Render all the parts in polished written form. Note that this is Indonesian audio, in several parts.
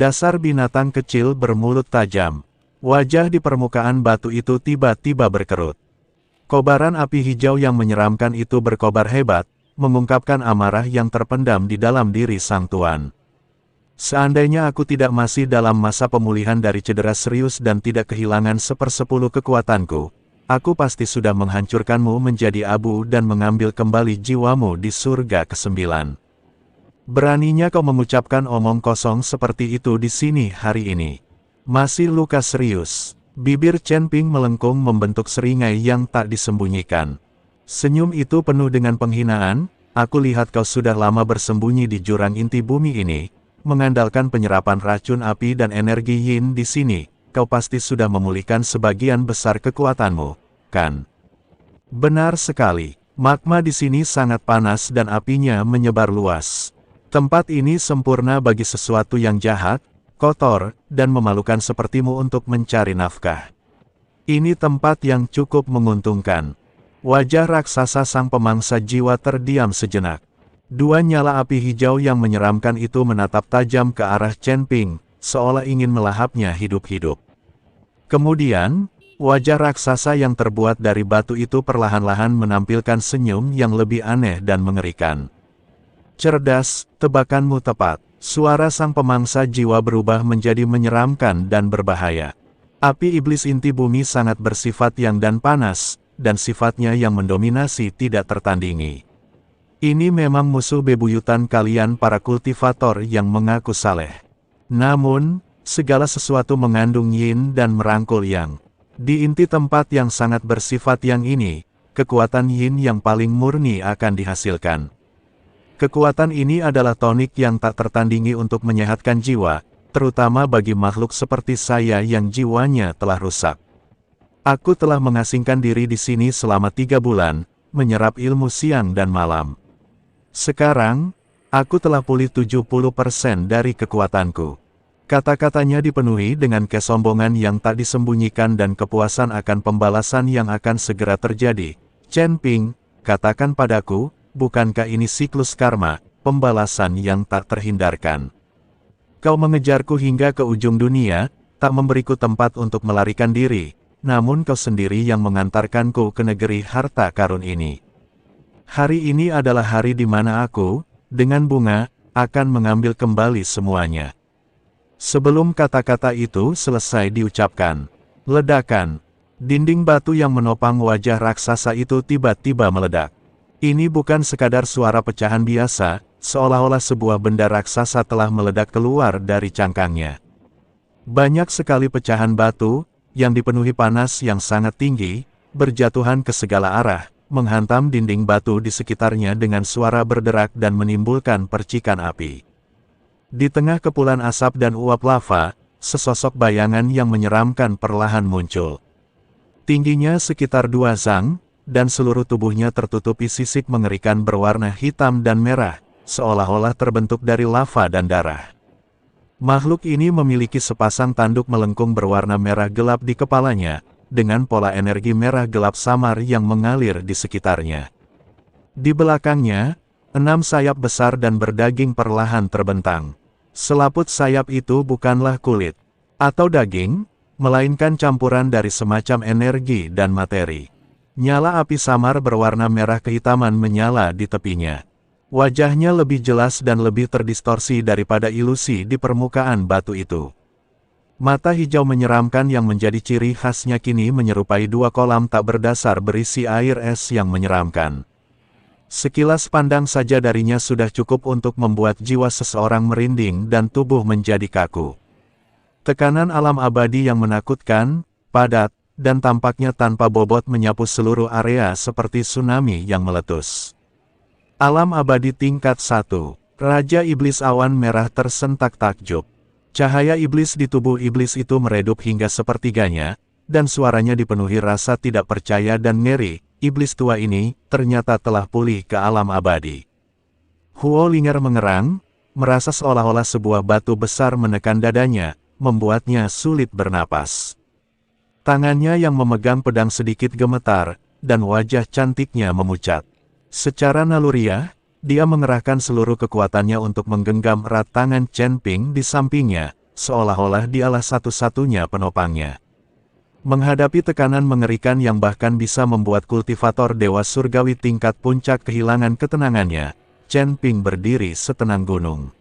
Dasar binatang kecil bermulut tajam. Wajah di permukaan batu itu tiba-tiba berkerut. Kobaran api hijau yang menyeramkan itu berkobar hebat, mengungkapkan amarah yang terpendam di dalam diri sang tuan. Seandainya aku tidak masih dalam masa pemulihan dari cedera serius dan tidak kehilangan 1/10 kekuatanku, aku pasti sudah menghancurkanmu menjadi abu dan mengambil kembali jiwamu di surga ke-9. Beraninya kau mengucapkan omong kosong seperti itu di sini hari ini. Masih luka serius. Bibir Chen Ping melengkung membentuk seringai yang tak disembunyikan. Senyum itu penuh dengan penghinaan. Aku lihat kau sudah lama bersembunyi di jurang inti bumi ini, mengandalkan penyerapan racun api dan energi yin di sini. Kau pasti sudah memulihkan sebagian besar kekuatanmu, kan? Benar sekali. Magma di sini sangat panas dan apinya menyebar luas. Tempat ini sempurna bagi sesuatu yang jahat, kotor, dan memalukan sepertimu untuk mencari nafkah. Ini tempat yang cukup menguntungkan. Wajah raksasa sang pemangsa jiwa terdiam sejenak. Dua nyala api hijau yang menyeramkan itu menatap tajam ke arah Chen Ping, seolah ingin melahapnya hidup-hidup. Kemudian, wajah raksasa yang terbuat dari batu itu perlahan-lahan menampilkan senyum yang lebih aneh dan mengerikan. Cerdas, tebakanmu tepat. Suara sang pemangsa jiwa berubah menjadi menyeramkan dan berbahaya. Api iblis inti bumi sangat bersifat yang dan panas, dan sifatnya yang mendominasi tidak tertandingi. Ini memang musuh bebuyutan kalian para kultivator yang mengaku saleh. Namun, segala sesuatu mengandung yin dan merangkul yang. Di inti tempat yang sangat bersifat yang ini, kekuatan yin yang paling murni akan dihasilkan. Kekuatan ini adalah tonik yang tak tertandingi untuk menyehatkan jiwa, terutama bagi makhluk seperti saya yang jiwanya telah rusak. Aku telah mengasingkan diri di sini selama 3 bulan, menyerap ilmu siang dan malam. Sekarang, aku telah pulih 70% dari kekuatanku. Kata-katanya dipenuhi dengan kesombongan yang tak disembunyikan dan kepuasan akan pembalasan yang akan segera terjadi. Chen Ping, katakan padaku, bukankah ini siklus karma, pembalasan yang tak terhindarkan? Kau mengejarku hingga ke ujung dunia, tak memberiku tempat untuk melarikan diri, namun kau sendiri yang mengantarkanku ke negeri harta karun ini. Hari ini adalah hari di mana aku, dengan bunga, akan mengambil kembali semuanya. Sebelum kata-kata itu selesai diucapkan, ledakan, dinding batu yang menopang wajah raksasa itu tiba-tiba meledak. Ini bukan sekadar suara pecahan biasa, seolah-olah sebuah benda raksasa telah meledak keluar dari cangkangnya. Banyak sekali pecahan batu, yang dipenuhi panas yang sangat tinggi, berjatuhan ke segala arah, menghantam dinding batu di sekitarnya dengan suara berderak dan menimbulkan percikan api. Di tengah kepulan asap dan uap lava, sesosok bayangan yang menyeramkan perlahan muncul. Tingginya sekitar 2 zang, dan seluruh tubuhnya tertutupi sisik mengerikan berwarna hitam dan merah, seolah-olah terbentuk dari lava dan darah. Makhluk ini memiliki sepasang tanduk melengkung berwarna merah gelap di kepalanya, dengan pola energi merah gelap samar yang mengalir di sekitarnya. Di belakangnya, 6 sayap besar dan berdaging perlahan terbentang. Selaput sayap itu bukanlah kulit atau daging, melainkan campuran dari semacam energi dan materi. Nyala api samar berwarna merah kehitaman menyala di tepinya. Wajahnya lebih jelas dan lebih terdistorsi daripada ilusi di permukaan batu itu. Mata hijau menyeramkan yang menjadi ciri khasnya kini menyerupai 2 kolam tak berdasar berisi air es yang menyeramkan. Sekilas pandang saja darinya sudah cukup untuk membuat jiwa seseorang merinding dan tubuh menjadi kaku. Tekanan alam abadi yang menakutkan, padat, dan tampaknya tanpa bobot menyapu seluruh area seperti tsunami yang meletus. Alam abadi tingkat 1. Raja Iblis Awan Merah tersentak takjub. Cahaya iblis di tubuh iblis itu meredup hingga sepertiganya, dan suaranya dipenuhi rasa tidak percaya dan ngeri. Iblis tua ini ternyata telah pulih ke alam abadi. Huo Linger mengerang, merasa seolah-olah sebuah batu besar menekan dadanya, membuatnya sulit bernapas. Tangannya yang memegang pedang sedikit gemetar, dan wajah cantiknya memucat. Secara naluriah, dia mengerahkan seluruh kekuatannya untuk menggenggam erat tangan Chen Ping di sampingnya, seolah-olah dialah satu-satunya penopangnya. Menghadapi tekanan mengerikan yang bahkan bisa membuat kultivator Dewa Surgawi tingkat puncak kehilangan ketenangannya, Chen Ping berdiri setenang gunung.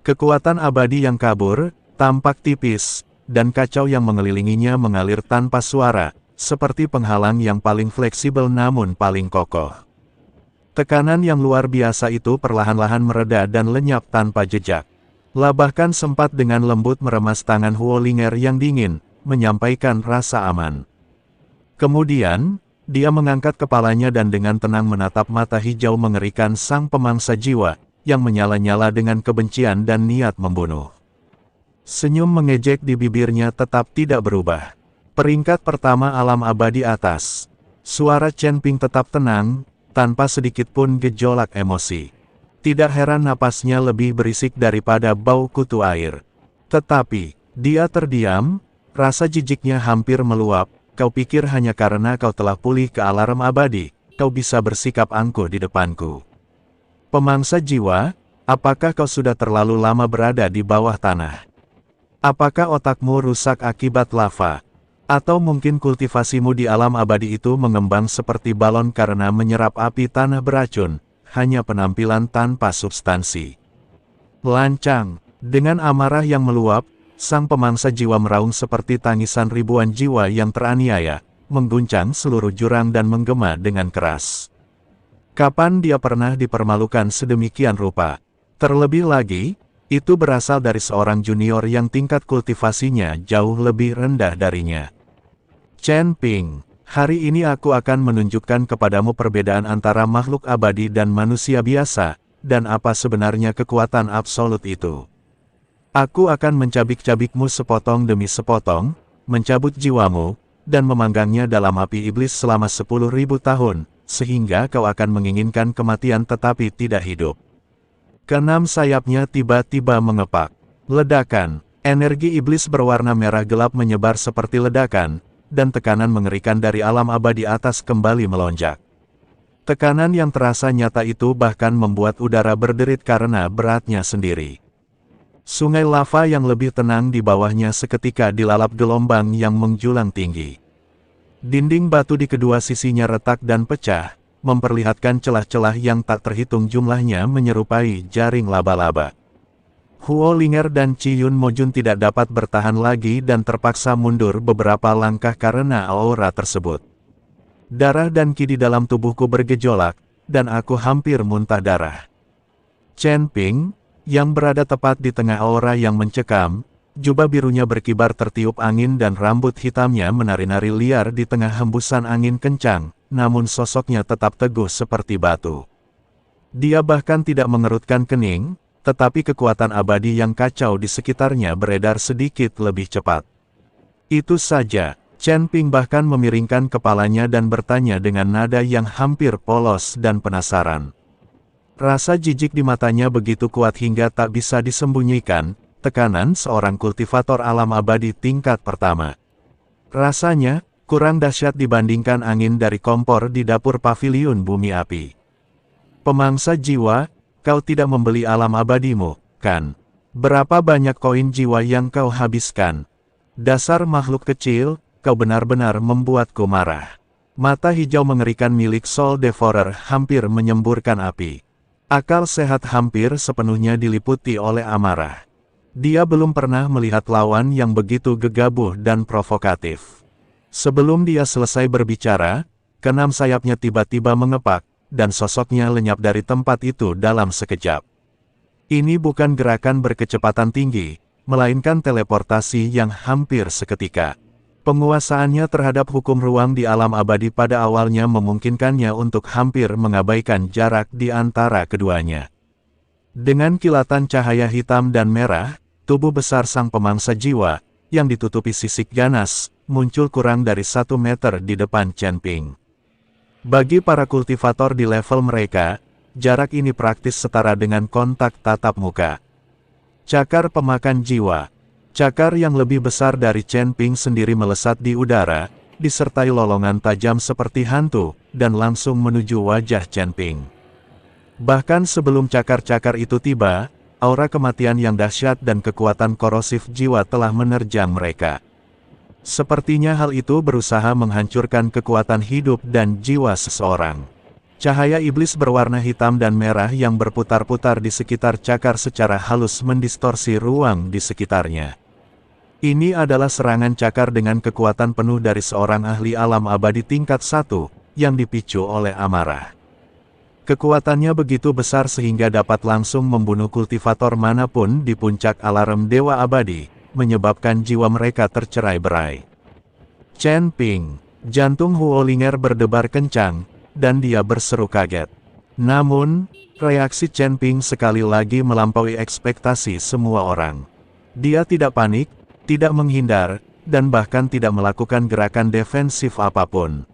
Kekuatan abadi yang kabur, tampak tipis, dan kacau yang mengelilinginya mengalir tanpa suara, seperti penghalang yang paling fleksibel namun paling kokoh. Tekanan yang luar biasa itu perlahan-lahan mereda dan lenyap tanpa jejak. La bahkan sempat dengan lembut meremas tangan Huo Linger yang dingin, menyampaikan rasa aman. Kemudian, dia mengangkat kepalanya dan dengan tenang menatap mata hijau mengerikan sang pemangsa jiwa, yang menyala-nyala dengan kebencian dan niat membunuh. Senyum mengejek di bibirnya tetap tidak berubah. Peringkat pertama alam abadi atas. Suara Chen Ping tetap tenang, tanpa sedikit pun gejolak emosi. Tidak heran napasnya lebih berisik daripada bau kutu air. Tetapi, dia terdiam, rasa jijiknya hampir meluap. Kau pikir hanya karena kau telah pulih ke alam abadi, kau bisa bersikap angkuh di depanku. Pemangsa jiwa, apakah kau sudah terlalu lama berada di bawah tanah? Apakah otakmu rusak akibat lava? Atau mungkin kultivasimu di alam abadi itu mengembang seperti balon karena menyerap api tanah beracun, hanya penampilan tanpa substansi. Lancang, dengan amarah yang meluap, sang pemangsa jiwa meraung seperti tangisan ribuan jiwa yang teraniaya, mengguncang seluruh jurang dan menggema dengan keras. Kapan dia pernah dipermalukan sedemikian rupa? Terlebih lagi, itu berasal dari seorang junior yang tingkat kultivasinya jauh lebih rendah darinya. Chen Ping, hari ini aku akan menunjukkan kepadamu perbedaan antara makhluk abadi dan manusia biasa, dan apa sebenarnya kekuatan absolut itu. Aku akan mencabik-cabikmu sepotong demi sepotong, mencabut jiwamu, dan memanggangnya dalam api iblis selama 10.000 tahun, sehingga kau akan menginginkan kematian tetapi tidak hidup. Keenam sayapnya tiba-tiba mengepak. Ledakan, energi iblis berwarna merah gelap menyebar seperti ledakan, dan tekanan mengerikan dari alam abadi atas kembali melonjak. Tekanan yang terasa nyata itu bahkan membuat udara berderit karena beratnya sendiri. Sungai lava yang lebih tenang di bawahnya seketika dilalap gelombang yang menjulang tinggi. Dinding batu di kedua sisinya retak dan pecah, memperlihatkan celah-celah yang tak terhitung jumlahnya menyerupai jaring laba-laba. Huo Linger dan Chi Yun Mojun tidak dapat bertahan lagi dan terpaksa mundur beberapa langkah karena aura tersebut. Darah dan ki di dalam tubuhku bergejolak, dan aku hampir muntah darah. Chen Ping, yang berada tepat di tengah aura yang mencekam, jubah birunya berkibar tertiup angin dan rambut hitamnya menari-nari liar di tengah hembusan angin kencang, namun sosoknya tetap teguh seperti batu. Dia bahkan tidak mengerutkan kening, tetapi kekuatan abadi yang kacau di sekitarnya beredar sedikit lebih cepat. Itu saja, Chen Ping bahkan memiringkan kepalanya dan bertanya dengan nada yang hampir polos dan penasaran. Rasa jijik di matanya begitu kuat hingga tak bisa disembunyikan, tekanan seorang kultivator alam abadi tingkat pertama. Rasanya, kurang dahsyat dibandingkan angin dari kompor di dapur paviliun bumi api. Pemangsa jiwa, kau tidak membeli alam abadimu, kan? Berapa banyak koin jiwa yang kau habiskan? Dasar makhluk kecil, kau benar-benar membuatku marah. Mata hijau mengerikan milik Soul Devourer hampir menyemburkan api. Akal sehat hampir sepenuhnya diliputi oleh amarah. Dia belum pernah melihat lawan yang begitu gegabah dan provokatif. Sebelum dia selesai berbicara, keenam sayapnya tiba-tiba mengepak, dan sosoknya lenyap dari tempat itu dalam sekejap. Ini bukan gerakan berkecepatan tinggi, melainkan teleportasi yang hampir seketika. Penguasaannya terhadap hukum ruang di alam abadi pada awalnya memungkinkannya untuk hampir mengabaikan jarak di antara keduanya. Dengan kilatan cahaya hitam dan merah, tubuh besar sang pemangsa jiwa, yang ditutupi sisik ganas, muncul kurang dari 1 meter di depan Chen Ping. Bagi para kultivator di level mereka, jarak ini praktis setara dengan kontak tatap muka. Cakar pemakan jiwa. Cakar yang lebih besar dari Chen Ping sendiri melesat di udara, disertai lolongan tajam seperti hantu, dan langsung menuju wajah Chen Ping. Bahkan sebelum cakar-cakar itu tiba, aura kematian yang dahsyat dan kekuatan korosif jiwa telah menerjang mereka. Sepertinya hal itu berusaha menghancurkan kekuatan hidup dan jiwa seseorang. Cahaya iblis berwarna hitam dan merah yang berputar-putar di sekitar cakar secara halus mendistorsi ruang di sekitarnya. Ini adalah serangan cakar dengan kekuatan penuh dari seorang ahli alam abadi tingkat 1, yang dipicu oleh amarah. Kekuatannya begitu besar sehingga dapat langsung membunuh kultivator manapun di puncak alarm Dewa Abadi, menyebabkan jiwa mereka tercerai-berai. Chen Ping, jantung Huolinger berdebar kencang, dan dia berseru kaget. Namun, reaksi Chen Ping sekali lagi melampaui ekspektasi semua orang. Dia tidak panik, tidak menghindar, dan bahkan tidak melakukan gerakan defensif apapun.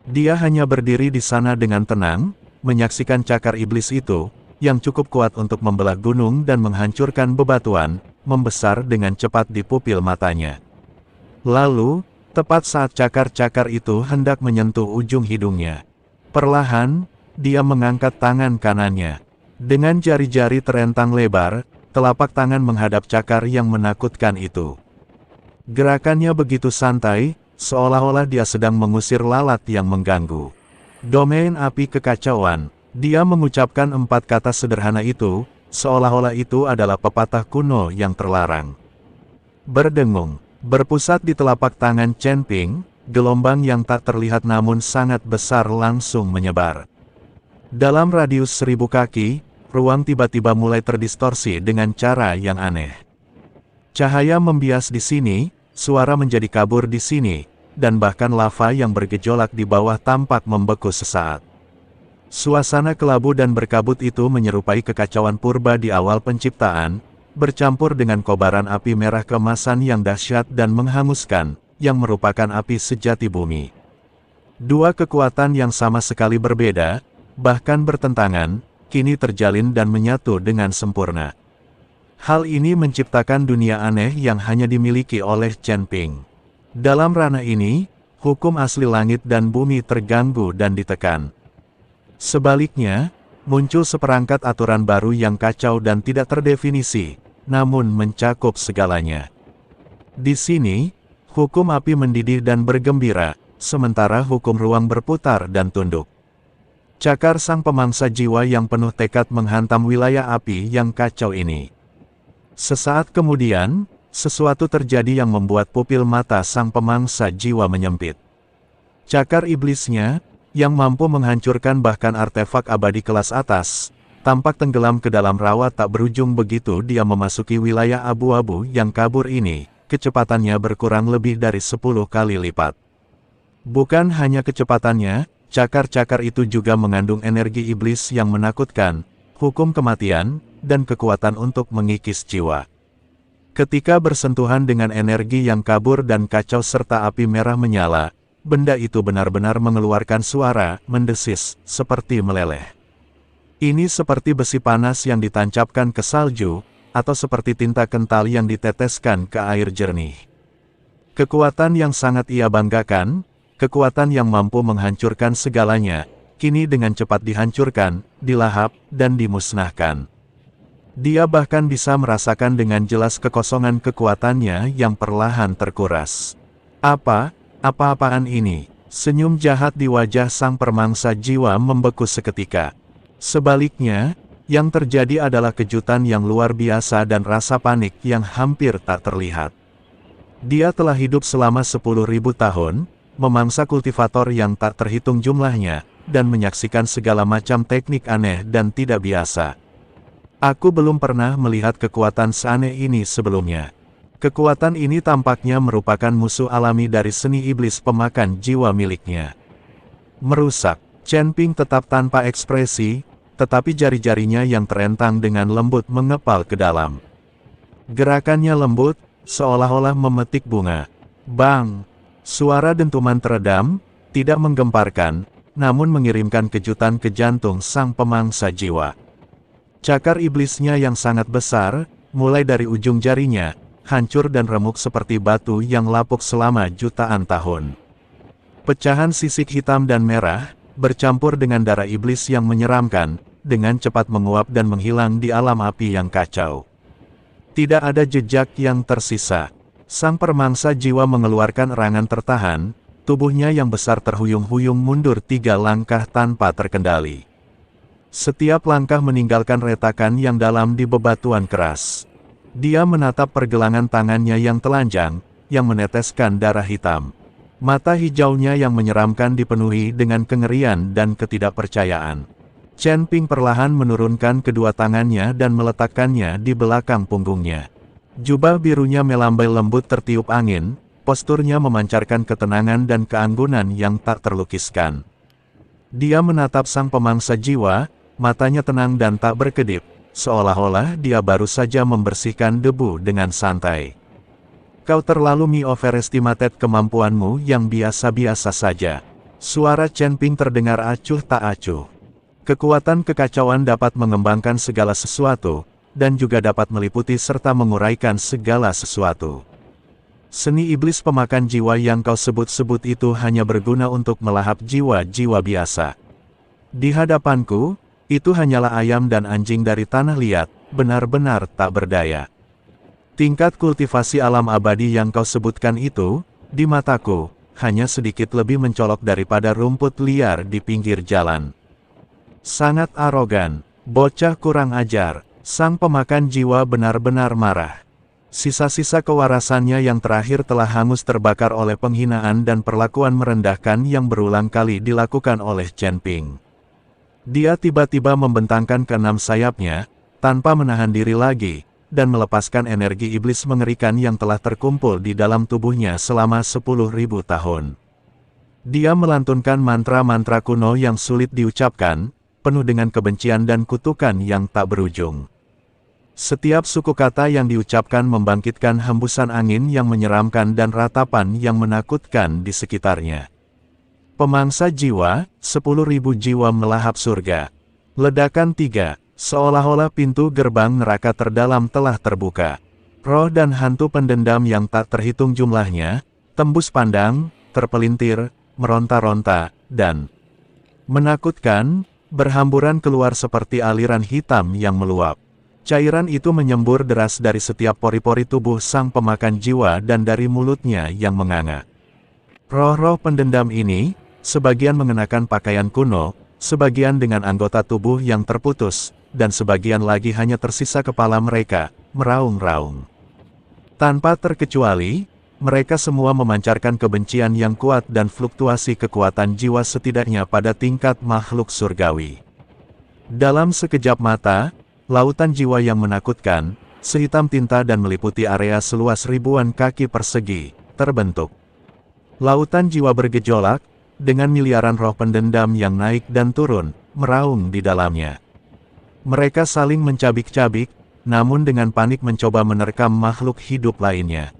Dia hanya berdiri di sana dengan tenang, menyaksikan cakar iblis itu, yang cukup kuat untuk membelah gunung dan menghancurkan bebatuan, membesar dengan cepat di pupil matanya. Lalu, tepat saat cakar-cakar itu hendak menyentuh ujung hidungnya, perlahan, dia mengangkat tangan kanannya. Dengan jari-jari terentang lebar, telapak tangan menghadap cakar yang menakutkan itu. Gerakannya begitu santai, seolah-olah dia sedang mengusir lalat yang mengganggu. Domain api kekacauan. Dia mengucapkan 4 kata sederhana itu, seolah-olah itu adalah pepatah kuno yang terlarang. Berdengung, berpusat di telapak tangan Chen Ping, gelombang yang tak terlihat namun sangat besar langsung menyebar. Dalam radius 1000 kaki, ruang tiba-tiba mulai terdistorsi dengan cara yang aneh. Cahaya membias di sini, suara menjadi kabur di sini, dan bahkan lava yang bergejolak di bawah tampak membeku sesaat. Suasana kelabu dan berkabut itu menyerupai kekacauan purba di awal penciptaan, bercampur dengan kobaran api merah keemasan yang dahsyat dan menghanguskan, yang merupakan api sejati bumi. Dua kekuatan yang sama sekali berbeda, bahkan bertentangan, kini terjalin dan menyatu dengan sempurna. Hal ini menciptakan dunia aneh yang hanya dimiliki oleh Chen Ping. Dalam ranah ini, hukum asli langit dan bumi terganggu dan ditekan. Sebaliknya, muncul seperangkat aturan baru yang kacau dan tidak terdefinisi, namun mencakup segalanya. Di sini, hukum api mendidih dan bergembira, sementara hukum ruang berputar dan tunduk. Cakar sang pemangsa jiwa yang penuh tekad menghantam wilayah api yang kacau ini. Sesaat kemudian, sesuatu terjadi yang membuat pupil mata sang pemangsa jiwa menyempit. Cakar iblisnya, yang mampu menghancurkan bahkan artefak abadi kelas atas, tampak tenggelam ke dalam rawa tak berujung begitu dia memasuki wilayah abu-abu yang kabur ini, kecepatannya berkurang lebih dari 10 kali lipat. Bukan hanya kecepatannya, cakar-cakar itu juga mengandung energi iblis yang menakutkan, hukum kematian, dan kekuatan untuk mengikis jiwa. Ketika bersentuhan dengan energi yang kabur dan kacau serta api merah menyala, benda itu benar-benar mengeluarkan suara, mendesis, seperti meleleh. Ini seperti besi panas yang ditancapkan ke salju, atau seperti tinta kental yang diteteskan ke air jernih. Kekuatan yang sangat ia banggakan, kekuatan yang mampu menghancurkan segalanya, kini dengan cepat dihancurkan, dilahap, dan dimusnahkan. Dia bahkan bisa merasakan dengan jelas kekosongan kekuatannya yang perlahan terkuras. Apa-apaan ini? Senyum jahat di wajah sang permangsa jiwa membeku seketika. Sebaliknya, yang terjadi adalah kejutan yang luar biasa dan rasa panik yang hampir tak terlihat. Dia telah hidup selama 10.000 tahun, memangsa kultivator yang tak terhitung jumlahnya, dan menyaksikan segala macam teknik aneh dan tidak biasa. Aku belum pernah melihat kekuatan seaneh ini sebelumnya. Kekuatan ini tampaknya merupakan musuh alami dari seni iblis pemakan jiwa miliknya. Merusak. Chen Ping tetap tanpa ekspresi, tetapi jari-jarinya yang terentang dengan lembut mengepal ke dalam. Gerakannya lembut, seolah-olah memetik bunga. Bang! Suara dentuman teredam, tidak menggemparkan, namun mengirimkan kejutan ke jantung sang pemangsa jiwa. Cakar iblisnya yang sangat besar, mulai dari ujung jarinya, hancur dan remuk seperti batu yang lapuk selama jutaan tahun. Pecahan sisik hitam dan merah, bercampur dengan darah iblis yang menyeramkan, dengan cepat menguap dan menghilang di alam api yang kacau. Tidak ada jejak yang tersisa. Sang permangsa jiwa mengeluarkan erangan tertahan, tubuhnya yang besar terhuyung-huyung mundur 3 langkah tanpa terkendali. Setiap langkah meninggalkan retakan yang dalam di bebatuan keras. Dia menatap pergelangan tangannya yang telanjang, yang meneteskan darah hitam. Mata hijaunya yang menyeramkan dipenuhi dengan kengerian dan ketidakpercayaan. Chen Ping perlahan menurunkan kedua tangannya dan meletakkannya di belakang punggungnya. Jubah birunya melambai lembut tertiup angin, posturnya memancarkan ketenangan dan keanggunan yang tak terlukiskan. Dia menatap sang pemangsa jiwa, matanya tenang dan tak berkedip, seolah-olah dia baru saja membersihkan debu dengan santai. Kau terlalu overestimated kemampuanmu yang biasa-biasa saja. Suara Chen Ping terdengar acuh tak acuh. Kekuatan kekacauan dapat mengembangkan segala sesuatu, dan juga dapat meliputi serta menguraikan segala sesuatu. Seni iblis pemakan jiwa yang kau sebut-sebut itu hanya berguna untuk melahap jiwa-jiwa biasa. Di hadapanku, itu hanyalah ayam dan anjing dari tanah liat, benar-benar tak berdaya. Tingkat kultivasi alam abadi yang kau sebutkan itu, di mataku, hanya sedikit lebih mencolok daripada rumput liar di pinggir jalan. Sangat arogan, bocah kurang ajar, sang pemakan jiwa benar-benar marah. Sisa-sisa kewarasannya yang terakhir telah hangus terbakar oleh penghinaan dan perlakuan merendahkan yang berulang kali dilakukan oleh Chen Ping. Dia tiba-tiba membentangkan keenam sayapnya, tanpa menahan diri lagi, dan melepaskan energi iblis mengerikan yang telah terkumpul di dalam tubuhnya selama 10.000 tahun. Dia melantunkan mantra-mantra kuno yang sulit diucapkan, penuh dengan kebencian dan kutukan yang tak berujung. Setiap suku kata yang diucapkan membangkitkan hembusan angin yang menyeramkan dan ratapan yang menakutkan di sekitarnya. Pemangsa jiwa, 10.000 jiwa melahap surga. Ledakan 3, seolah-olah pintu gerbang neraka terdalam telah terbuka. Roh dan hantu pendendam yang tak terhitung jumlahnya, tembus pandang, terpelintir, meronta-ronta, dan menakutkan, berhamburan keluar seperti aliran hitam yang meluap. Cairan itu menyembur deras dari setiap pori-pori tubuh sang pemakan jiwa dan dari mulutnya yang menganga. Roh-roh pendendam ini, sebagian mengenakan pakaian kuno, sebagian dengan anggota tubuh yang terputus, dan sebagian lagi hanya tersisa kepala mereka, meraung-raung. Tanpa terkecuali, mereka semua memancarkan kebencian yang kuat dan fluktuasi kekuatan jiwa setidaknya pada tingkat makhluk surgawi. Dalam sekejap mata, lautan jiwa yang menakutkan, sehitam tinta dan meliputi area seluas ribuan kaki persegi, terbentuk. Lautan jiwa bergejolak, dengan miliaran roh pendendam yang naik dan turun, meraung di dalamnya. Mereka saling mencabik-cabik, namun dengan panik mencoba menerkam makhluk hidup lainnya.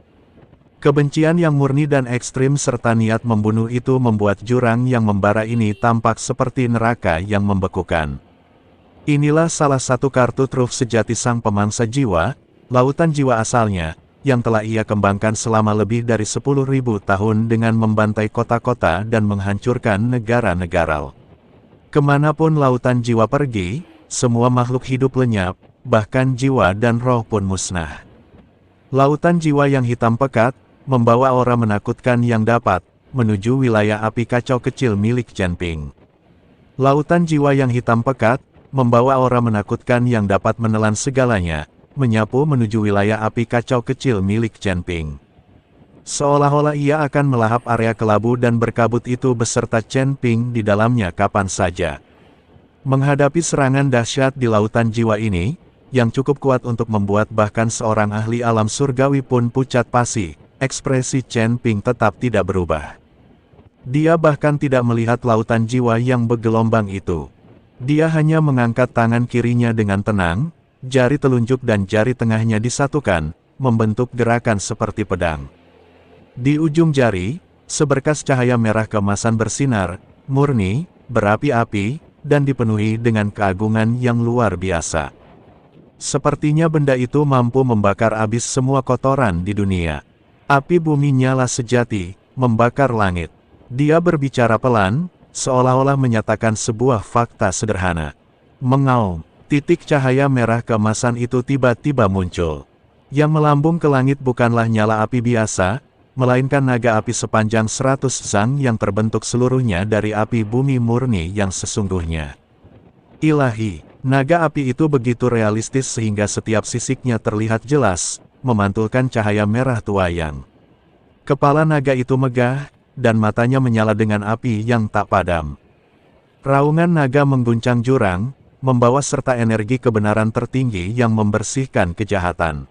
Kebencian yang murni dan ekstrim serta niat membunuh itu membuat jurang yang membara ini tampak seperti neraka yang membekukan. Inilah salah satu kartu truf sejati sang pemangsa jiwa, lautan jiwa asalnya, yang telah ia kembangkan selama lebih dari 10.000 tahun dengan membantai kota-kota dan menghancurkan negara-negara. Kemanapun lautan jiwa pergi, semua makhluk hidup lenyap, bahkan jiwa dan roh pun musnah. Lautan jiwa yang hitam pekat, membawa aura menakutkan yang dapat menuju wilayah api kacau kecil milik Chen Ping. Lautan jiwa yang hitam pekat, membawa aura menakutkan yang dapat menelan segalanya, menyapu menuju wilayah api kacau kecil milik Chen Ping. Seolah-olah ia akan melahap area kelabu dan berkabut itu beserta Chen Ping di dalamnya kapan saja. Menghadapi serangan dahsyat di lautan jiwa ini, yang cukup kuat untuk membuat bahkan seorang ahli alam surgawi pun pucat pasi, ekspresi Chen Ping tetap tidak berubah. Dia bahkan tidak melihat lautan jiwa yang bergelombang itu. Dia hanya mengangkat tangan kirinya dengan tenang, jari telunjuk dan jari tengahnya disatukan, membentuk gerakan seperti pedang. Di ujung jari, seberkas cahaya merah keemasan bersinar, murni, berapi-api, dan dipenuhi dengan keagungan yang luar biasa. Sepertinya benda itu mampu membakar habis semua kotoran di dunia. Api bumi nyala sejati, membakar langit. Dia berbicara pelan, seolah-olah menyatakan sebuah fakta sederhana. Mengaum, titik cahaya merah keemasan itu tiba-tiba muncul. Yang melambung ke langit bukanlah nyala api biasa, melainkan naga api sepanjang 100 zang yang terbentuk seluruhnya dari api bumi murni yang sesungguhnya. Ilahi, naga api itu begitu realistis sehingga setiap sisiknya terlihat jelas, memantulkan cahaya merah tuayang. Kepala naga itu megah, dan matanya menyala dengan api yang tak padam. Raungan naga mengguncang jurang, membawa serta energi kebenaran tertinggi yang membersihkan kejahatan.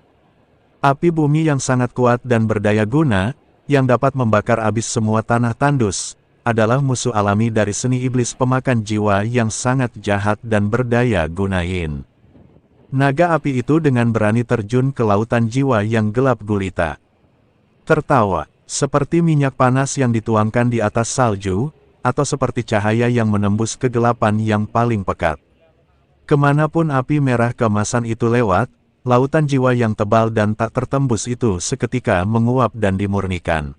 Api bumi yang sangat kuat dan berdaya guna, yang dapat membakar habis semua tanah tandus, adalah musuh alami dari seni iblis pemakan jiwa yang sangat jahat dan berdaya gunain. Naga api itu dengan berani terjun ke lautan jiwa yang gelap gulita. Tertawa, seperti minyak panas yang dituangkan di atas salju, atau seperti cahaya yang menembus kegelapan yang paling pekat. Kemanapun api merah keemasan itu lewat, lautan jiwa yang tebal dan tak tertembus itu seketika menguap dan dimurnikan.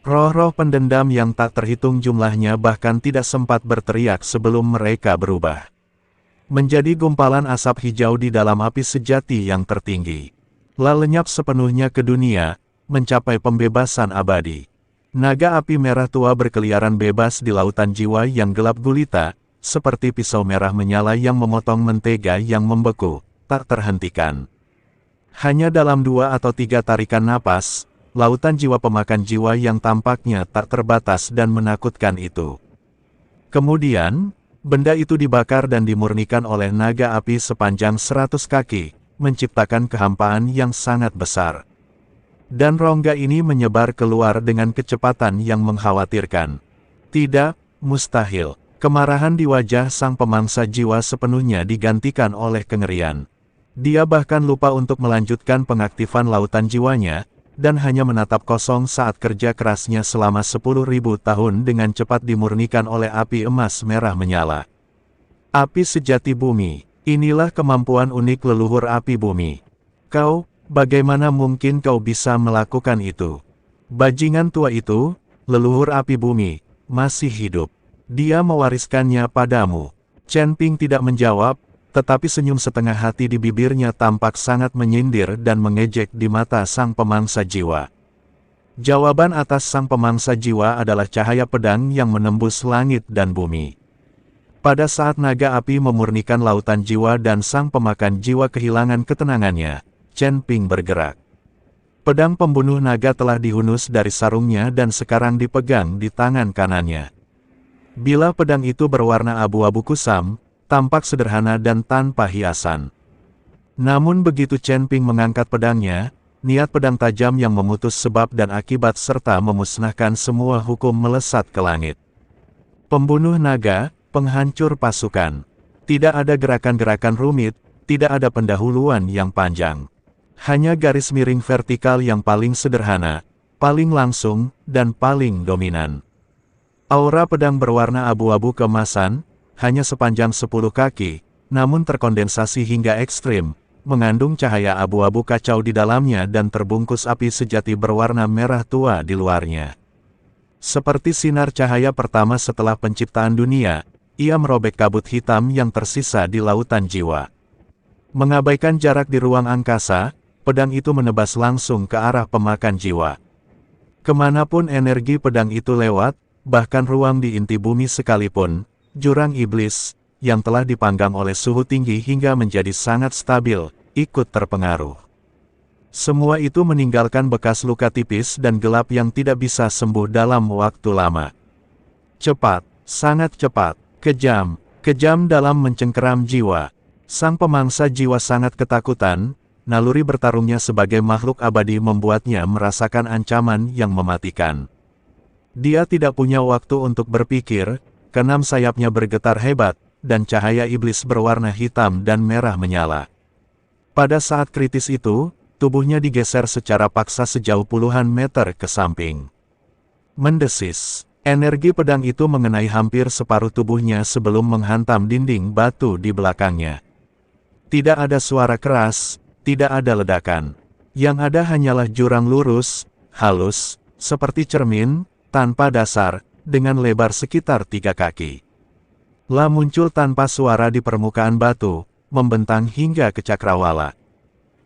Roh-roh pendendam yang tak terhitung jumlahnya bahkan tidak sempat berteriak sebelum mereka berubah menjadi gumpalan asap hijau di dalam api sejati yang tertinggi. Lenyap sepenuhnya ke dunia, mencapai pembebasan abadi. Naga api merah tua berkeliaran bebas di lautan jiwa yang gelap gulita, seperti pisau merah menyala yang memotong mentega yang membeku, tak terhentikan. Hanya dalam 2 atau 3 tarikan napas, lautan jiwa pemakan jiwa yang tampaknya tak terbatas dan menakutkan itu. Kemudian, benda itu dibakar dan dimurnikan oleh naga api sepanjang 100 kaki, menciptakan kehampaan yang sangat besar. Dan rongga ini menyebar keluar dengan kecepatan yang mengkhawatirkan. Tidak, mustahil. Kemarahan di wajah sang pemangsa jiwa sepenuhnya digantikan oleh kengerian. Dia bahkan lupa untuk melanjutkan pengaktifan lautan jiwanya, dan hanya menatap kosong saat kerja kerasnya selama 10.000 tahun dengan cepat dimurnikan oleh api emas merah menyala. Api sejati bumi, inilah kemampuan unik leluhur api bumi. Kau, bagaimana mungkin kau bisa melakukan itu? Bajingan tua itu, leluhur api bumi, masih hidup. Dia mewariskannya padamu. Chen Ping tidak menjawab, tetapi senyum setengah hati di bibirnya tampak sangat menyindir dan mengejek di mata sang pemangsa jiwa. Jawaban atas sang pemangsa jiwa adalah cahaya pedang yang menembus langit dan bumi. Pada saat naga api memurnikan lautan jiwa dan sang pemakan jiwa kehilangan ketenangannya, Chen Ping bergerak. Pedang pembunuh naga telah dihunus dari sarungnya dan sekarang dipegang di tangan kanannya. Bila pedang itu berwarna abu-abu kusam, tampak sederhana dan tanpa hiasan. Namun begitu Chen Ping mengangkat pedangnya, niat pedang tajam yang memutus sebab dan akibat serta memusnahkan semua hukum melesat ke langit. Pembunuh naga, penghancur pasukan. Tidak ada gerakan-gerakan rumit, tidak ada pendahuluan yang panjang. Hanya garis miring vertikal yang paling sederhana, paling langsung, dan paling dominan. Aura pedang berwarna abu-abu keemasan, hanya sepanjang 10 kaki, namun terkondensasi hingga ekstrim, mengandung cahaya abu-abu kacau di dalamnya dan terbungkus api sejati berwarna merah tua di luarnya. Seperti sinar cahaya pertama setelah penciptaan dunia, ia merobek kabut hitam yang tersisa di lautan jiwa. Mengabaikan jarak di ruang angkasa, pedang itu menebas langsung ke arah pemakan jiwa. Kemanapun energi pedang itu lewat, bahkan ruang di inti bumi sekalipun, jurang iblis, yang telah dipanggang oleh suhu tinggi hingga menjadi sangat stabil, ikut terpengaruh. Semua itu meninggalkan bekas luka tipis dan gelap yang tidak bisa sembuh dalam waktu lama. Cepat, sangat cepat, kejam, kejam dalam mencengkeram jiwa. Sang pemangsa jiwa sangat ketakutan, naluri bertarungnya sebagai makhluk abadi membuatnya merasakan ancaman yang mematikan. Dia tidak punya waktu untuk berpikir, keenam sayapnya bergetar hebat, dan cahaya iblis berwarna hitam dan merah menyala. Pada saat kritis itu, tubuhnya digeser secara paksa sejauh puluhan meter ke samping. Mendesis, energi pedang itu mengenai hampir separuh tubuhnya sebelum menghantam dinding batu di belakangnya. Tidak ada suara keras, tidak ada ledakan. Yang ada hanyalah jurang lurus, halus, seperti cermin, tanpa dasar, dengan lebar sekitar 3 kaki. La muncul tanpa suara di permukaan batu, membentang hingga ke cakrawala.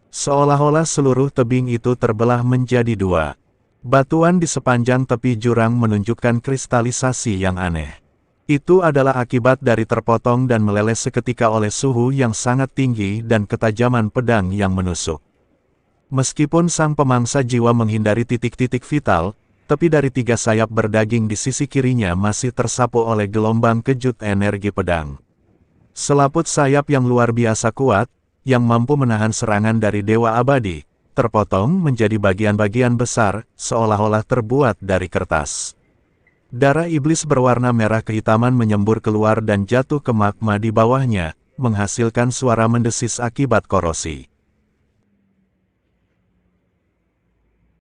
Seolah-olah seluruh tebing itu terbelah menjadi dua. Batuan di sepanjang tepi jurang menunjukkan kristalisasi yang aneh. Itu adalah akibat dari terpotong dan meleleh seketika oleh suhu yang sangat tinggi dan ketajaman pedang yang menusuk. Meskipun sang pemangsa jiwa menghindari titik-titik vital, tepi dari 3 sayap berdaging di sisi kirinya masih tersapu oleh gelombang kejut energi pedang. Selaput sayap yang luar biasa kuat, yang mampu menahan serangan dari Dewa Abadi, terpotong menjadi bagian-bagian besar, seolah-olah terbuat dari kertas. Darah iblis berwarna merah kehitaman menyembur keluar dan jatuh ke magma di bawahnya, menghasilkan suara mendesis akibat korosi.